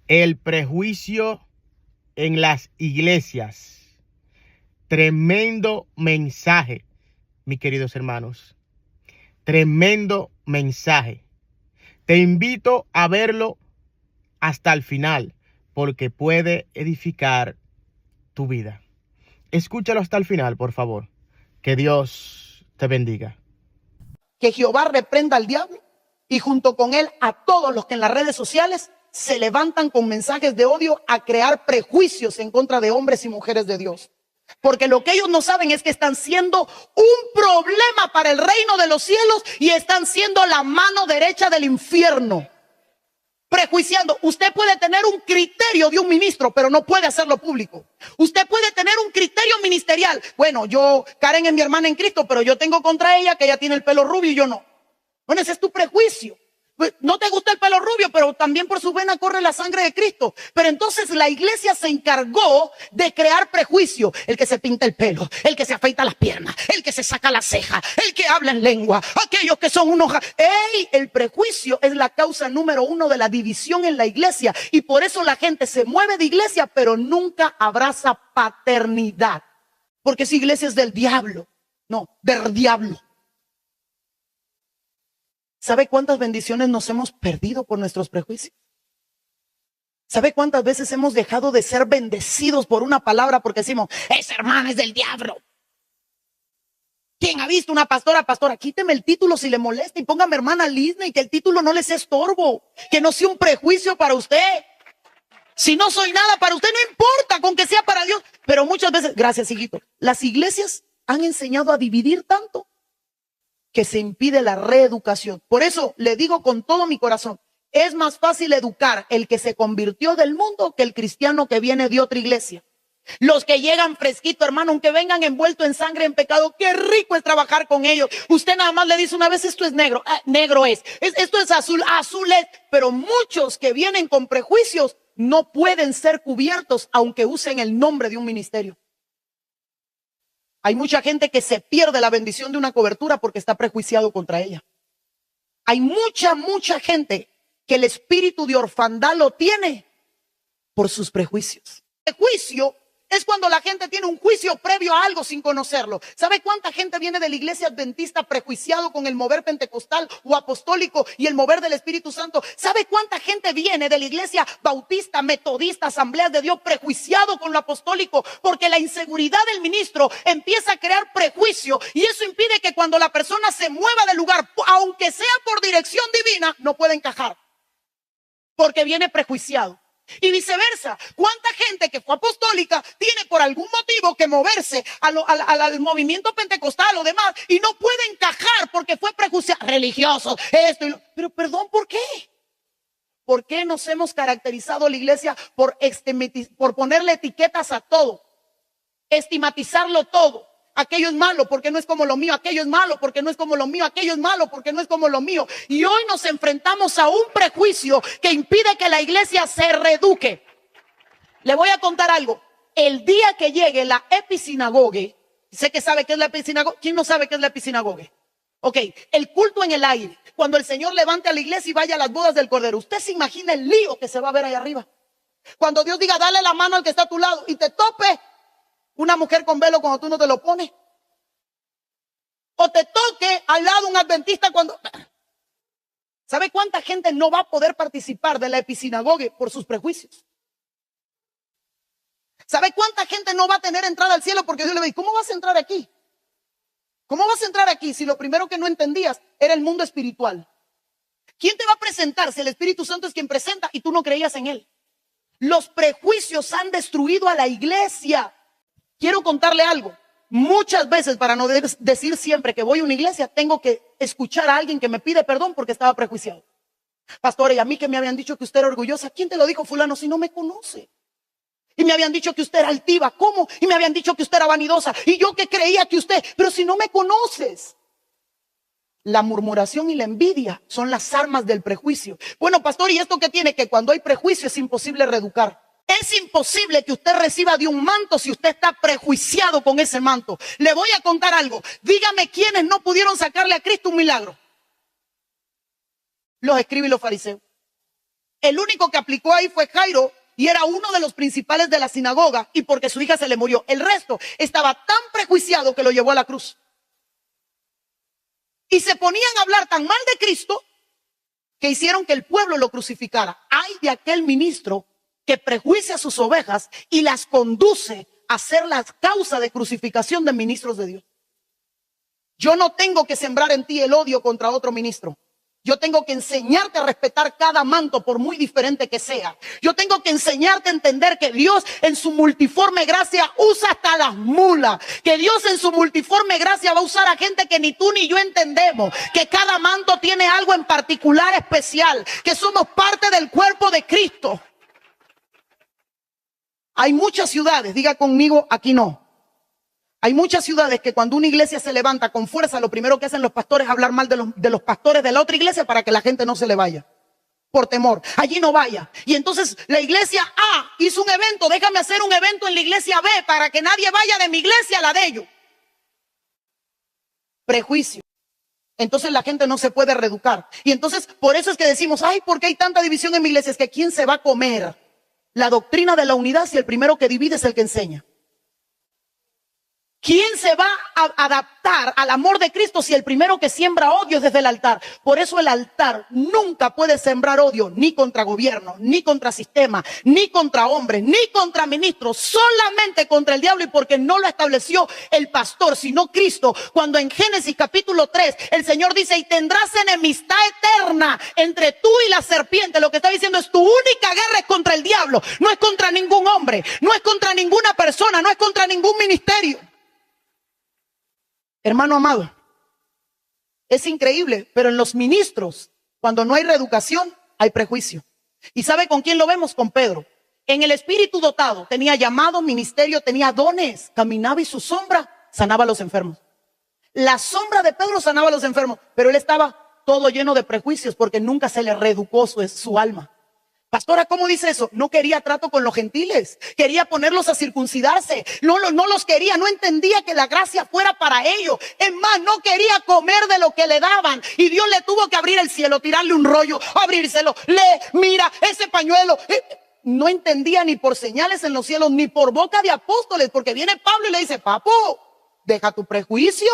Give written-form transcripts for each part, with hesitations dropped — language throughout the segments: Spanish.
El prejuicio en las iglesias. Tremendo mensaje, mis queridos hermanos. Tremendo mensaje. Te invito a verlo hasta el final, porque puede edificar tu vida. Escúchalo hasta el final, por favor. Que Dios te bendiga. Que Jehová reprenda al diablo y junto con él a todos los que en las redes sociales se levantan con mensajes de odio a crear prejuicios en contra de hombres y mujeres de Dios. Porque lo que ellos no saben es que están siendo un problema para el reino de los cielos y están siendo la mano derecha del infierno. Prejuiciando. Usted puede tener un criterio de un ministro, pero no puede hacerlo público. Usted puede tener un criterio ministerial. Bueno, Karen es mi hermana en Cristo, pero yo tengo contra ella que ella tiene el pelo rubio y yo no. Bueno, ese es tu prejuicio. No te gusta el pelo rubio, pero también por su vena corre la sangre de Cristo. Pero entonces la iglesia se encargó de crear prejuicio. El que se pinta el pelo, el que se afeita las piernas, el que se saca la ceja, el que habla en lengua, aquellos que son unos... ¡Ey! El prejuicio es la causa número 1 de la división en la iglesia. Y por eso la gente se mueve de iglesia, pero nunca abraza paternidad. Porque esa iglesia es del diablo. No, del diablo. ¿Sabe cuántas bendiciones nos hemos perdido por nuestros prejuicios? ¿Sabe cuántas veces hemos dejado de ser bendecidos por una palabra porque decimos, esa hermana es del diablo? ¿Quién ha visto una pastora? Pastora, quíteme el título si le molesta y póngame hermana Lisney, que el título no les estorbo, que no sea un prejuicio para usted. Si no soy nada para usted, no importa, con que sea para Dios. Pero muchas veces, gracias hijito, las iglesias han enseñado a dividir tanto que se impide la reeducación. Por eso le digo con todo mi corazón, es más fácil educar el que se convirtió del mundo que el cristiano que viene de otra iglesia. Los que llegan fresquito, hermano, aunque vengan envueltos en sangre, en pecado, qué rico es trabajar con ellos. Usted nada más le dice una vez, esto es negro, negro es, esto es azul, azul es. Pero muchos que vienen con prejuicios no pueden ser cubiertos aunque usen el nombre de un ministerio. Hay mucha gente que se pierde la bendición de una cobertura porque está prejuiciado contra ella. Hay mucha gente que el espíritu de orfandad lo tiene por sus prejuicios. El juicio es cuando la gente tiene un juicio previo a algo sin conocerlo. ¿Sabe cuánta gente viene de la iglesia adventista prejuiciado con el mover pentecostal o apostólico y el mover del Espíritu Santo? ¿Sabe cuánta gente viene de la iglesia bautista, metodista, asambleas de Dios prejuiciado con lo apostólico? Porque la inseguridad del ministro empieza a crear prejuicio y eso impide que cuando la persona se mueva del lugar, aunque sea por dirección divina, no puede encajar. Porque viene prejuiciado. Y viceversa, ¿cuánta gente que fue apostólica tiene por algún motivo que moverse al movimiento pentecostal o demás y no puede encajar porque fue prejuiciado, religioso, esto y lo... Pero perdón, ¿por qué? ¿Por qué nos hemos caracterizado la iglesia por ponerle etiquetas a todo? Estigmatizarlo todo. Aquello es malo porque no es como lo mío, aquello es malo porque no es como lo mío, aquello es malo porque no es como lo mío. Y hoy nos enfrentamos a un prejuicio que impide que la iglesia se reeduque. Le voy a contar algo. El día que llegue la episinagoge, sé que sabe qué es la episinagoge. ¿Quién no sabe qué es la episinagoge? Ok, el culto en el aire. Cuando el Señor levante a la iglesia y vaya a las bodas del Cordero. Usted se imagina el lío que se va a ver ahí arriba. Cuando Dios diga, dale la mano al que está a tu lado y te tope una mujer con velo cuando tú no te lo pones. O te toque al lado un adventista cuando... ¿Sabe cuánta gente no va a poder participar de la episinagoge por sus prejuicios? ¿Sabe cuánta gente no va a tener entrada al cielo porque Dios le dice, ¿cómo vas a entrar aquí? ¿Cómo vas a entrar aquí si lo primero que no entendías era el mundo espiritual? ¿Quién te va a presentar si el Espíritu Santo es quien presenta y tú no creías en él? Los prejuicios han destruido a la iglesia. Quiero contarle algo. Muchas veces, para no decir siempre que voy a una iglesia, tengo que escuchar a alguien que me pide perdón porque estaba prejuiciado. Pastor, y a mí que me habían dicho que usted era orgullosa. ¿Quién te lo dijo, fulano, si no me conoce? Y me habían dicho que usted era altiva. ¿Cómo? Y me habían dicho que usted era vanidosa. Y yo que creía que usted, pero si no me conoces. La murmuración y la envidia son las armas del prejuicio. Bueno, pastor, ¿y esto qué tiene? Que cuando hay prejuicio es imposible reeducar. Es imposible que usted reciba de un manto si usted está prejuiciado con ese manto. Le voy a contar algo. Dígame quiénes no pudieron sacarle a Cristo un milagro. Los escribas y los fariseos. El único que aplicó ahí fue Jairo, y era uno de los principales de la sinagoga, y porque su hija se le murió. El resto estaba tan prejuiciado que lo llevó a la cruz. Y se ponían a hablar tan mal de Cristo que hicieron que el pueblo lo crucificara. Ay de aquel ministro que prejuicia a sus ovejas y las conduce a ser la causa de crucificación de ministros de Dios. Yo no tengo que sembrar en ti el odio contra otro ministro. Yo tengo que enseñarte a respetar cada manto por muy diferente que sea. Yo tengo que enseñarte a entender que Dios en su multiforme gracia usa hasta las mulas. Que Dios en su multiforme gracia va a usar a gente que ni tú ni yo entendemos. Que cada manto tiene algo en particular especial. Que somos parte del cuerpo de Cristo. Hay muchas ciudades, diga conmigo, aquí no. Hay muchas ciudades que cuando una iglesia se levanta con fuerza, lo primero que hacen los pastores es hablar mal de los pastores de la otra iglesia para que la gente no se le vaya. Por temor. Allí no vaya. Y entonces la iglesia A hizo un evento. Déjame hacer un evento en la iglesia B para que nadie vaya de mi iglesia a la de ellos. Prejuicio. Entonces la gente no se puede reeducar. Y entonces por eso es que decimos, ay, ¿por qué hay tanta división en mi iglesia? Es que ¿quién se va a comer la doctrina de la unidad si el primero que divide es el que enseña? ¿Quién se va a adaptar al amor de Cristo si el primero que siembra odio es desde el altar? Por eso el altar nunca puede sembrar odio ni contra gobierno, ni contra sistema, ni contra hombres, ni contra ministros, solamente contra el diablo, y porque no lo estableció el pastor, sino Cristo. Cuando en Génesis capítulo 3 el Señor dice, y tendrás enemistad eterna entre tú y la serpiente. Lo que está diciendo es, tu única guerra es contra el diablo, no es contra ningún hombre, no es contra ninguna persona, no es contra ningún ministerio. Hermano amado, es increíble, pero en los ministros, cuando no hay reeducación, hay prejuicio. ¿Y sabe con quién lo vemos? Con Pedro. En el espíritu dotado, tenía llamado, ministerio, tenía dones, caminaba y su sombra sanaba a los enfermos. La sombra de Pedro sanaba a los enfermos, pero él estaba todo lleno de prejuicios porque nunca se le reeducó su alma. Pastora, ¿cómo dice eso? No quería trato con los gentiles, quería ponerlos a circuncidarse, no los quería, no entendía que la gracia fuera para ellos. Es más, no quería comer de lo que le daban, y Dios le tuvo que abrir el cielo, tirarle un rollo, abrírselo, mira ese pañuelo. No entendía ni por señales en los cielos, ni por boca de apóstoles, porque viene Pablo y le dice, papo, deja tu prejuicio.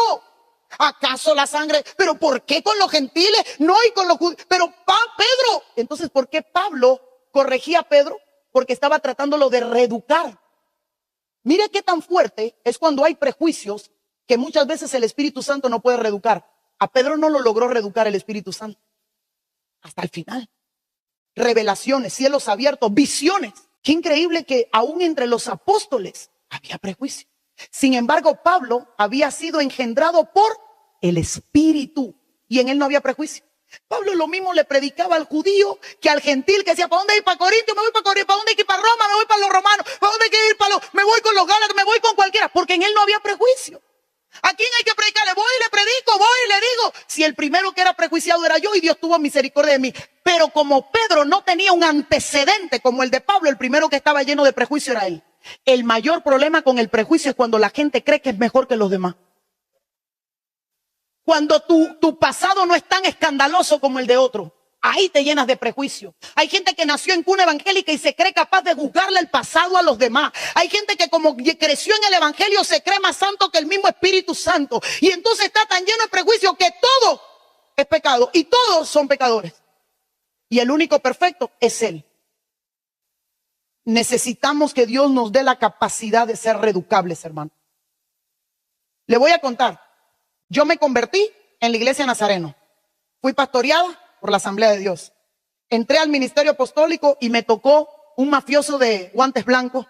¿Acaso la sangre? ¿Pero por qué con los gentiles? No, y con los judíos. Pero Pedro. Entonces, ¿por qué Pablo corregía a Pedro? Porque estaba tratándolo de reeducar. Mire qué tan fuerte es cuando hay prejuicios que muchas veces el Espíritu Santo no puede reeducar. A Pedro no lo logró reeducar el Espíritu Santo. Hasta el final. Revelaciones, cielos abiertos, visiones. Qué increíble que aún entre los apóstoles había prejuicio. Sin embargo, Pablo había sido engendrado por el Espíritu y en él no había prejuicio. Pablo lo mismo le predicaba al judío que al gentil, que decía, ¿para dónde ir? ¿Para Corintio? Me voy para Corintio. ¿Para dónde hay que ir? ¿Para Roma? Me voy para los romanos. ¿Para dónde hay que ir? Me voy con los gálatas, me voy con cualquiera, porque en él no había prejuicio. ¿A quién hay que predicarle? Voy y le predico, voy y le digo. Si el primero que era prejuiciado era yo, y Dios tuvo misericordia de mí. Pero como Pedro no tenía un antecedente como el de Pablo, el primero que estaba lleno de prejuicio era él. El mayor problema con el prejuicio es cuando la gente cree que es mejor que los demás. Cuando tu pasado no es tan escandaloso como el de otro. Ahí te llenas de prejuicio. Hay gente que nació en cuna evangélica y se cree capaz de juzgarle el pasado a los demás. Hay gente que como creció en el evangelio se cree más santo que el mismo Espíritu Santo. Y entonces está tan lleno de prejuicio que todo es pecado y todos son pecadores. Y el único perfecto es Él. Necesitamos que Dios nos dé la capacidad de ser reeducables, hermano. Le voy a contar. Yo me convertí en la iglesia Nazareno. Fui pastoreada por la Asamblea de Dios. Entré al ministerio apostólico y me tocó un mafioso de guantes blancos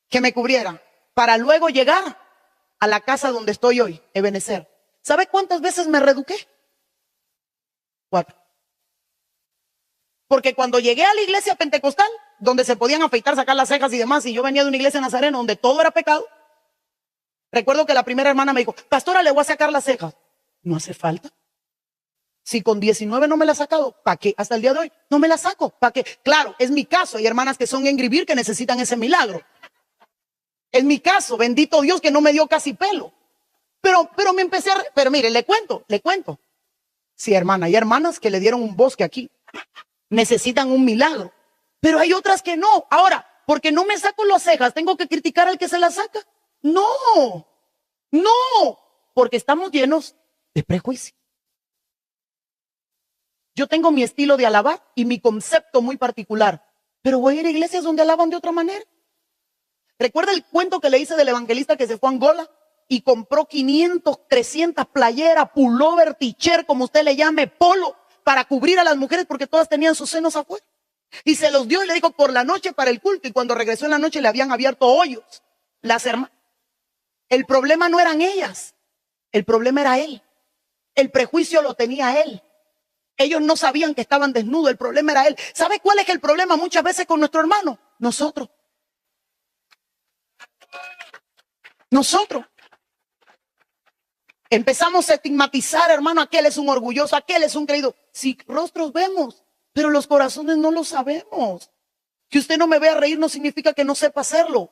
que me cubriera para luego llegar a la casa donde estoy hoy, Ebenezer. ¿Sabe cuántas veces me reeduqué? 4. Porque cuando llegué a la iglesia pentecostal, donde se podían afeitar, sacar las cejas y demás, y yo venía de una iglesia nazarena donde todo era pecado, recuerdo que la primera hermana me dijo, pastora, le voy a sacar las cejas. No hace falta. Si con 19 no me la he sacado, ¿para qué? Hasta el día de hoy no me la saco. ¿Para qué? Claro, es mi caso. Hay hermanas que son engribir que necesitan ese milagro. Es mi caso, bendito Dios que no me dio casi pelo. Pero me empecé a... Pero mire, le cuento. Sí, hermana, hay hermanas que le dieron un bosque aquí. necesitan un milagro. Pero hay otras que no. Ahora, porque no me saco las cejas, ¿tengo que criticar al que se las saca? No, no, porque estamos llenos de prejuicio. Yo tengo mi estilo de alabar y mi concepto muy particular, pero voy a ir a iglesias donde alaban de otra manera. ¿Recuerda el cuento que le hice del evangelista que se fue a Angola y compró 500, 300 playeras, pullover, t-shirt, como usted le llame, polo, para cubrir a las mujeres porque todas tenían sus senos afuera? Y se los dio y le dijo por la noche para el culto, y cuando regresó en la noche le habían abierto hoyos las hermanas. El problema no eran ellas, el problema era él. El prejuicio lo tenía él. Ellos no sabían que estaban desnudos, el problema era él. ¿Sabe cuál es el problema muchas veces con nuestro hermano? Nosotros. Empezamos a estigmatizar, hermano, aquel es un orgulloso, aquel es un creído. Si rostros vemos, pero los corazones no lo sabemos. Que usted no me vea reír no significa que no sepa hacerlo.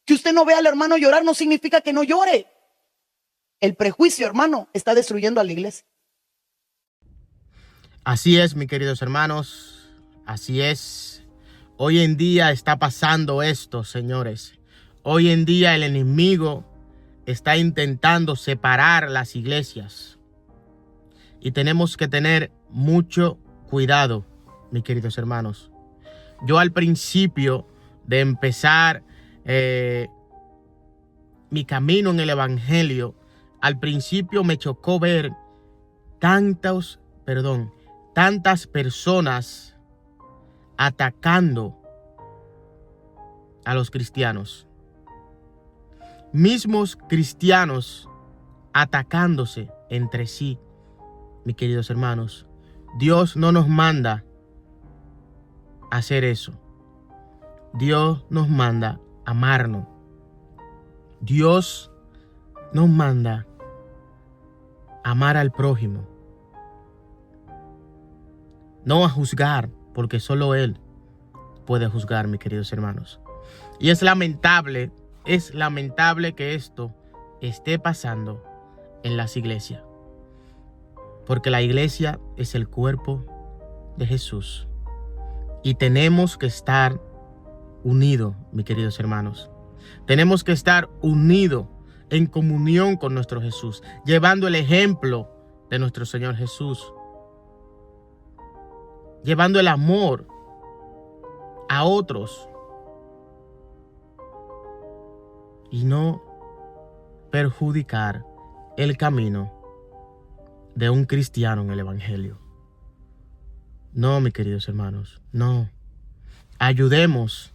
Que usted no vea al hermano llorar no significa que no llore. El prejuicio, hermano, está destruyendo a la iglesia. Así es, mis queridos hermanos. Así es. Hoy en día está pasando esto, señores. Hoy en día el enemigo está intentando separar las iglesias. Y tenemos que tener mucho cuidado, mis queridos hermanos. Yo al principio de empezar mi camino en el evangelio, al principio me chocó ver tantas personas atacando a los cristianos. Mismos cristianos atacándose entre sí, mis queridos hermanos. Dios no nos manda a hacer eso. Dios nos manda a amarnos. Dios nos manda a amar al prójimo. No a juzgar, porque solo Él puede juzgar, mis queridos hermanos. Y es lamentable que esto esté pasando en las iglesias. Porque la iglesia es el cuerpo de Jesús. Y tenemos que estar unidos, mis queridos hermanos. Tenemos que estar unidos en comunión con nuestro Jesús, llevando el ejemplo de nuestro Señor Jesús. Llevando el amor a otros. Y no perjudicar el camino de un cristiano en el evangelio. No, mis queridos hermanos, no. Ayudemos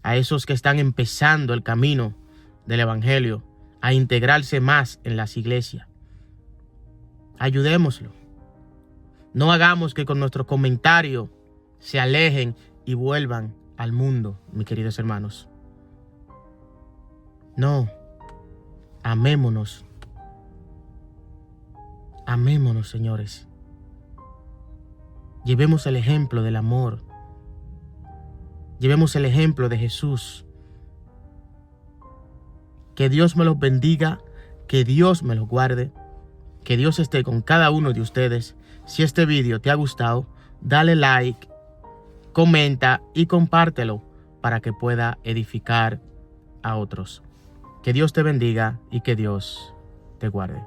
a esos que están empezando el camino del evangelio a integrarse más en las iglesias. Ayudémoslo. No hagamos que con nuestro comentario se alejen y vuelvan al mundo, mis queridos hermanos. No, amémonos. Amémonos, señores. Llevemos el ejemplo del amor. Llevemos el ejemplo de Jesús. Que Dios me los bendiga, que Dios me los guarde, que Dios esté con cada uno de ustedes. Si este video te ha gustado, dale like, comenta y compártelo para que pueda edificar a otros. Que Dios te bendiga y que Dios te guarde.